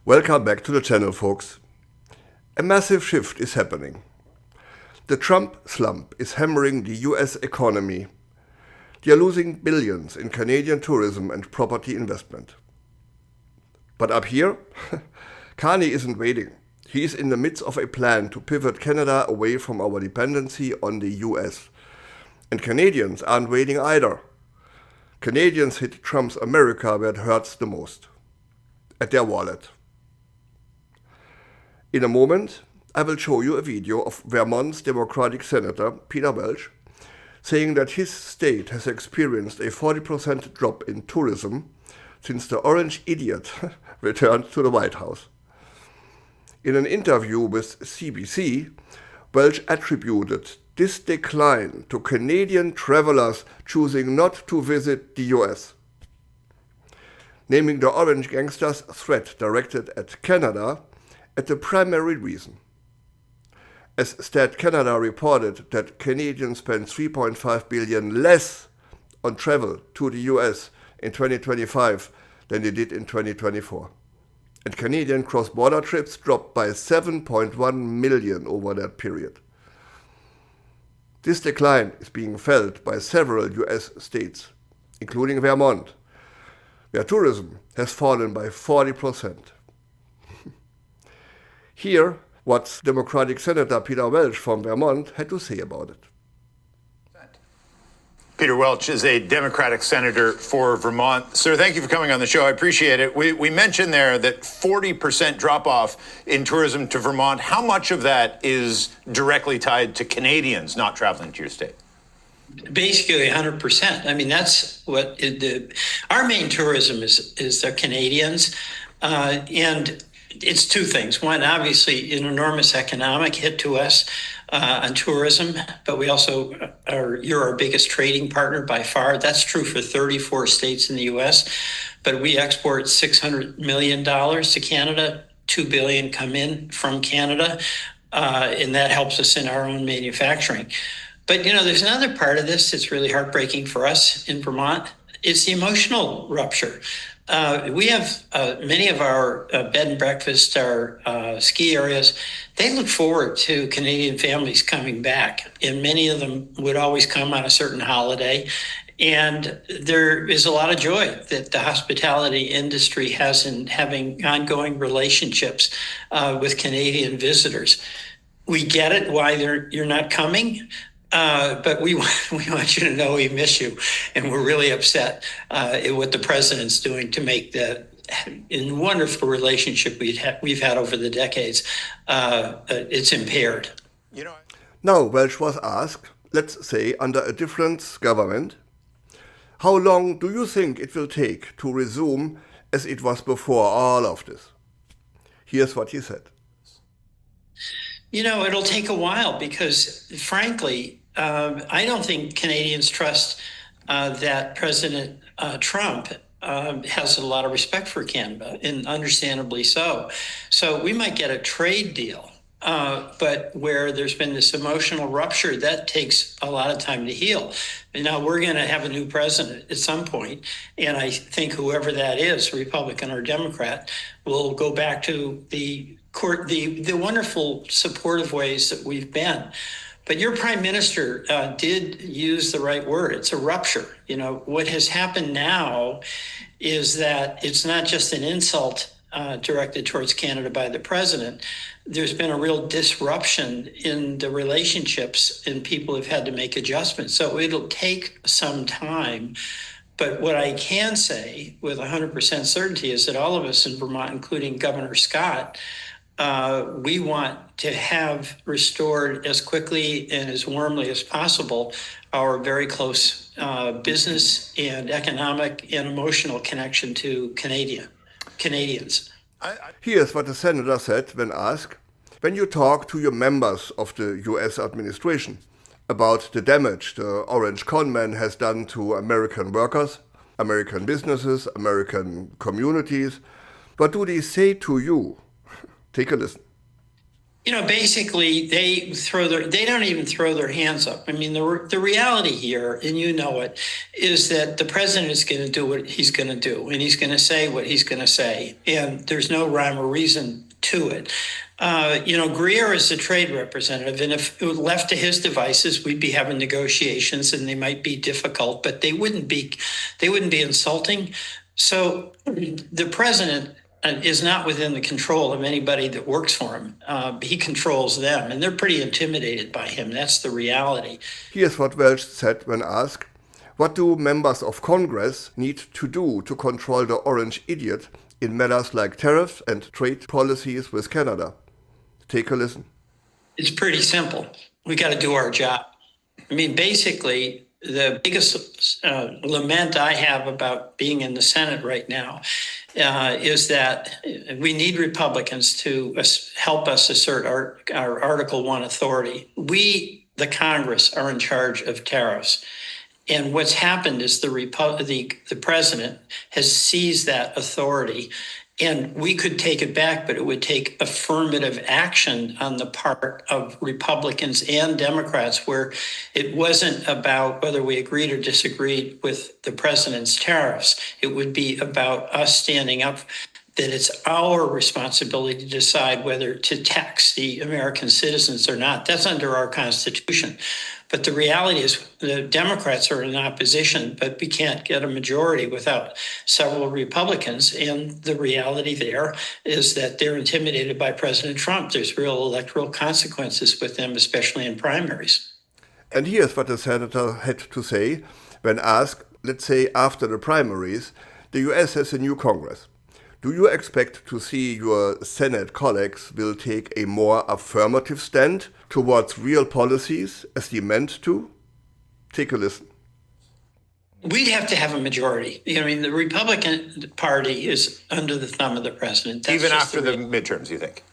Welcome back to the channel, folks. A massive shift is happening. The Trump slump is hammering the US economy. They are losing billions in Canadian tourism and property investment. But up here, Carney isn't waiting. He is in the midst of a plan to pivot Canada away from our dependency on the US. And Canadians aren't waiting either. Canadians hit Trump's America where it hurts the most. At their wallet. In a moment, I will show you a video of Vermont's Democratic Senator Peter Welch saying that his state has experienced a 40% drop in tourism since the orange idiot returned to the White House. In an interview with CBC, Welch attributed this decline to Canadian travelers choosing not to visit the US, naming the orange gangsters' threat directed at Canada as the primary reason. As Stat Canada reported that Canadians spent $3.5 billion less on travel to the US in 2025 than they did in 2024. And Canadian cross-border trips dropped by 7.1 million over that period. This decline is being felt by several US states, including Vermont, where tourism has fallen by 40%. Here, what Democratic Senator Peter Welch from Vermont had to say about it. Peter Welch is a Democratic senator for Vermont. Sir, thank you for coming on the show. I appreciate it. We mentioned there that 40% drop-off in tourism to Vermont. How much of that is directly tied to Canadians not traveling to your state? Basically 100%. I mean, that's what our main tourism is the Canadians. And it's two things. One, obviously, an enormous economic hit to us on tourism, but we also you're our biggest trading partner by far. That's true for 34 states in the U.S., but we export $600 million to Canada, $2 billion come in from Canada, and that helps us in our own manufacturing. But, there's another part of this that's really heartbreaking for us in Vermont. It's the emotional rupture. We have many of our bed and breakfast, our ski areas, they look forward to Canadian families coming back. And many of them would always come on a certain holiday. And there is a lot of joy that the hospitality industry has in having ongoing relationships with Canadian visitors. We get it, why you're not coming. But we want you to know we miss you, and we're really upset at what the president's doing to make the wonderful relationship we've had over the decades. It's impaired. Now, Welch was asked, let's say under a different government, how long do you think it will take to resume as it was before all of this? Here's what he said. It'll take a while because, frankly, I don't think Canadians trust that President Trump has a lot of respect for Canada, and understandably so. So we might get a trade deal, but where there's been this emotional rupture, that takes a lot of time to heal. And now we're going to have a new president at some point, and I think whoever that is, Republican or Democrat, will go back to the wonderful supportive ways that we've been. But your prime minister did use the right word. It's a rupture. What has happened now is that it's not just an insult directed towards Canada by the president. There's been a real disruption in the relationships, and people have had to make adjustments. So it'll take some time. But what I can say with 100% certainty is that all of us in Vermont, including Governor Scott, we want to have restored as quickly and as warmly as possible our very close business and economic and emotional connection to Canadians. Here's what the senator said when asked, when you talk to your members of the US administration about the damage the orange conman has done to American workers, American businesses, American communities, what do they say to you? Take a listen. Basically they don't even throw their hands up. I mean, the reality here, and it, is that the president is going to do what he's going to do, and he's going to say what he's going to say, and there's no rhyme or reason to it. Greer is a trade representative, and if it were left to his devices, we'd be having negotiations, and they might be difficult, but they wouldn't be insulting. So the president is not within the control of anybody that works for him. He controls them, and they're pretty intimidated by him. That's the reality. Here's what Welch said when asked, what do members of Congress need to do to control the orange idiot in matters like tariffs and trade policies with Canada? Take a listen. It's pretty simple. We got to do our job. I mean, basically, the biggest lament I have about being in the Senate right now is that we need Republicans to help us assert our Article 1 authority. We, the Congress, are in charge of tariffs. And what's happened is the president has seized that authority. And we could take it back, but it would take affirmative action on the part of Republicans and Democrats, where it wasn't about whether we agreed or disagreed with the president's tariffs. It would be about us standing up that it's our responsibility to decide whether to tax the American citizens or not. That's under our Constitution. But the reality is the Democrats are in opposition, but we can't get a majority without several Republicans. And the reality there is that they're intimidated by President Trump. There's real electoral consequences with them, especially in primaries. And here's what the senator had to say when asked, let's say after the primaries, the US has a new Congress. Do you expect to see your Senate colleagues will take a more affirmative stand towards real policies as they meant to? Take a listen. We'd have to have a majority. I mean, the Republican Party is under the thumb of the president. That's even after the midterms, you think?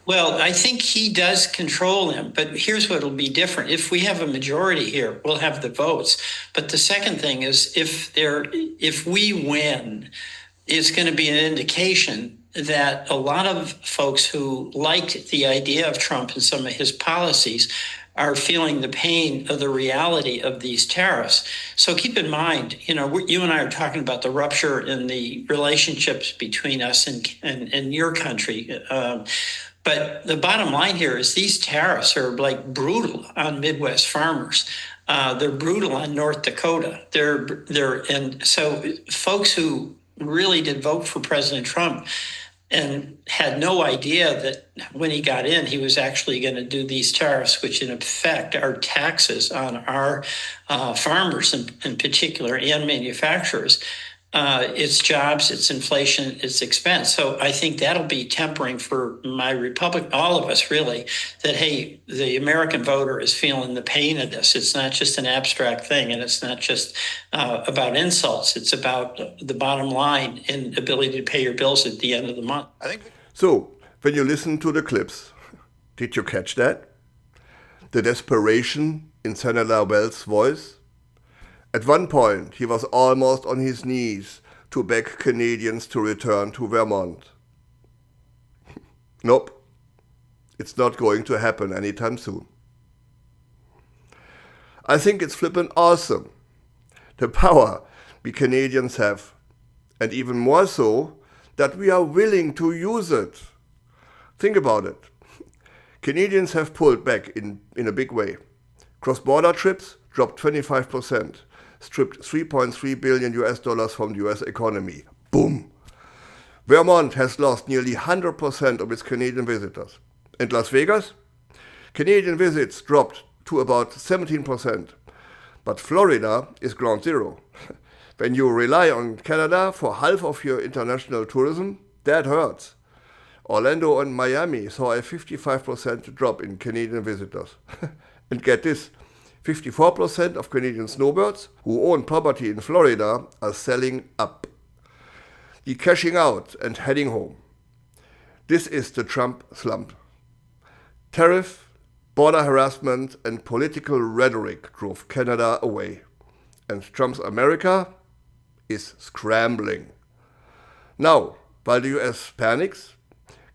Well, I think he does control them, but here's what will be different. If we have a majority here, we'll have the votes. But the second thing is if we win, it's going to be an indication that a lot of folks who liked the idea of Trump and some of his policies are feeling the pain of the reality of these tariffs. So keep in mind, you and I are talking about the rupture in the relationships between us and your country. But the bottom line here is these tariffs are like brutal on Midwest farmers. They're brutal on North Dakota. And so folks who really did vote for President Trump and had no idea that when he got in, he was actually going to do these tariffs, which in effect are taxes on our farmers in particular and manufacturers. It's jobs, it's inflation, it's expense. So I think that'll be tempering for all of us really, that, hey, the American voter is feeling the pain of this. It's not just an abstract thing, and it's not just about insults. It's about the bottom line and ability to pay your bills at the end of the month. So, when you listen to the clips, did you catch that? The desperation in Senator Welch's voice? At one point, he was almost on his knees to beg Canadians to return to Vermont. Nope, it's not going to happen anytime soon. I think it's flippin' awesome, the power we Canadians have, and even more so, that we are willing to use it. Think about it. Canadians have pulled back in a big way. Cross-border trips dropped 25%. Stripped $3.3 billion from the US economy. Boom! Vermont has lost nearly 100% of its Canadian visitors. And Las Vegas? Canadian visits dropped to about 17%. But Florida is ground zero. When you rely on Canada for half of your international tourism, that hurts. Orlando and Miami saw a 55% drop in Canadian visitors. And get this, 54% of Canadian snowbirds who own property in Florida are selling up. They're cashing out and heading home. This is the Trump slump. Tariff, border harassment, and political rhetoric drove Canada away. And Trump's America is scrambling. Now, while the US panics,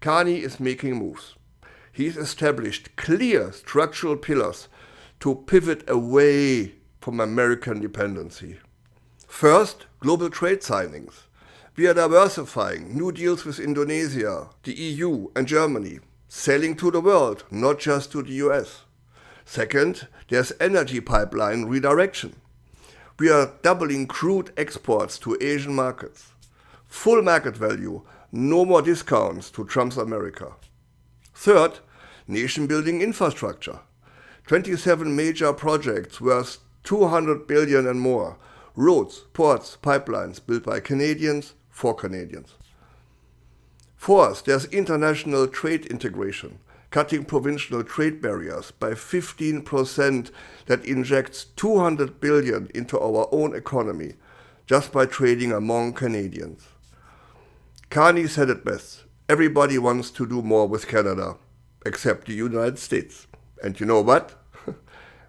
Carney is making moves. He's established clear structural pillars to pivot away from American dependency. First, global trade signings. We are diversifying new deals with Indonesia, the EU and Germany, selling to the world, not just to the US. Second, there's energy pipeline redirection. We are doubling crude exports to Asian markets. Full market value, no more discounts to Trump's America. Third, nation-building infrastructure. 27 major projects worth $200 billion and more. Roads, ports, pipelines built by Canadians for Canadians. Fourth, there's international trade integration, cutting provincial trade barriers by 15% that injects $200 billion into our own economy just by trading among Canadians. Carney said it best, everybody wants to do more with Canada, except the United States. And you know what?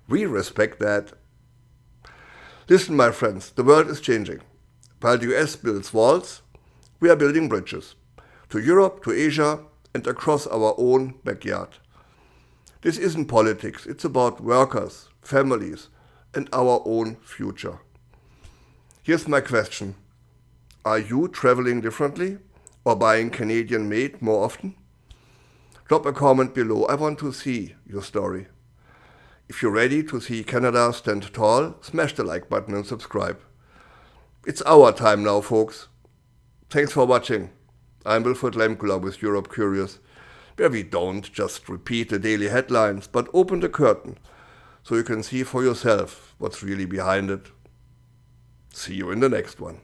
We respect that. Listen, my friends, the world is changing. While the US builds walls, we are building bridges to Europe, to Asia, and across our own backyard. This isn't politics, it's about workers, families, and our own future. Here's my question. Are you traveling differently or buying Canadian-made more often? Drop a comment below. I want to see your story. If you're ready to see Canada stand tall, smash the like button and subscribe. It's our time now, folks. Thanks for watching. I'm Wilfried Lemkula with Europe Curious, where we don't just repeat the daily headlines, but open the curtain so you can see for yourself what's really behind it. See you in the next one.